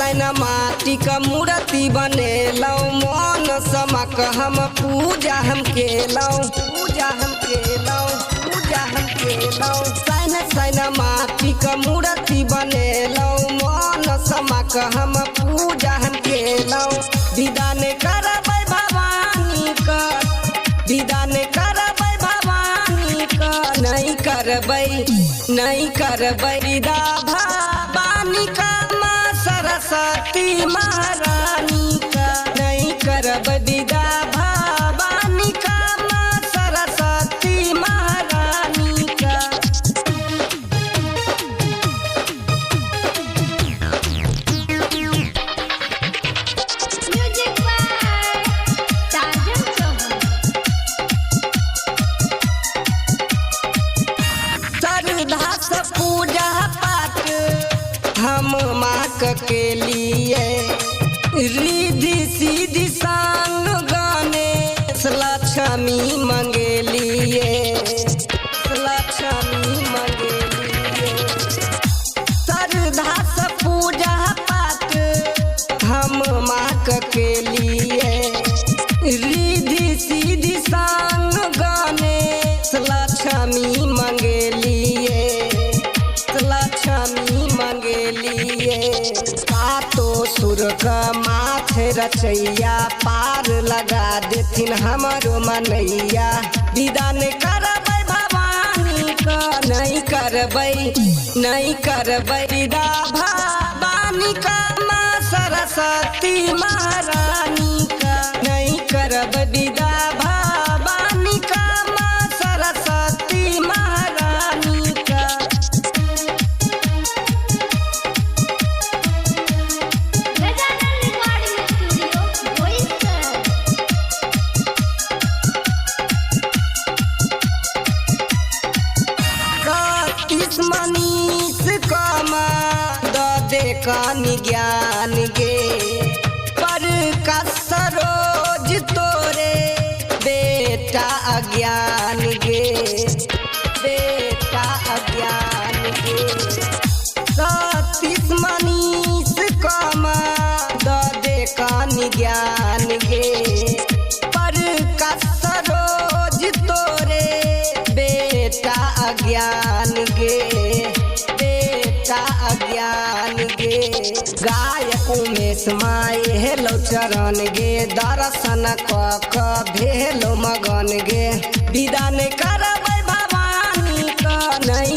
सैन माटी का मूर्ति बनेलौ मन समक हम पूजा हम केलौ सैन माटी का मूर्ति बनेलौ मन समक हम पूजा हम केलौ विदान करबै भवानी का विदान करबै भवानी का नहीं करबै विदा भवानी का माँ सरस्वती महारानी का नहीं करबै विदा भवानी का माँ सरस्वती महारानी का। पूजा पाठ हम माँ के लिए रिद्धि सीधी संग गाने लक्ष्मी मंगेलिए श्रद्धा से पूजा पाठ हम माँ के लिए रिद्धि सीधी संग गाने लक्ष्मी मंगेलिए सातो सुर का माथे रचैया पार लगा देथिन हमारो मनैया विदान करबै भवानी का नहीं करबै विदा भवानी का माँ सरस्वती महारानी का नहीं करबै विदा भवानी का माँ सरस्वती महारानी का। मनीष कमा दे कानी ज्ञान गे पर का सरोज तोरे बेटा अज्ञान गे सतीश मनीष कमा दे कानी ज्ञान गे पर का सरोज तोरे बेटा अज्ञान गे गायक उमेश माई हेलो चरण गे दर्शन क भेलो मगन गे विदान करबै भवानी का नहीं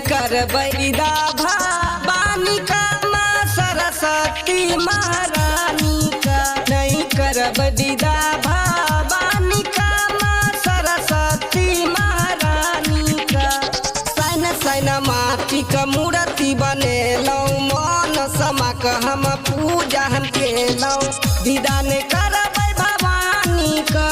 करबै विदा भवानी का माँ सरस्वती महारानी का नहीं करबै विदा भवानी का माँ सरस्वती महारानी का। सैन माटी का मूर्ति बनेलौ मन समक हम पूजा हम केलौ विदान करबै भवानी का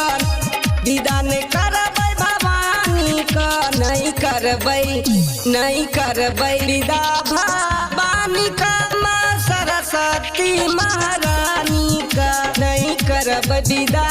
नहीं करबै विदा भवानी का माँ सरस्वती महारानी का नहीं करबै विदा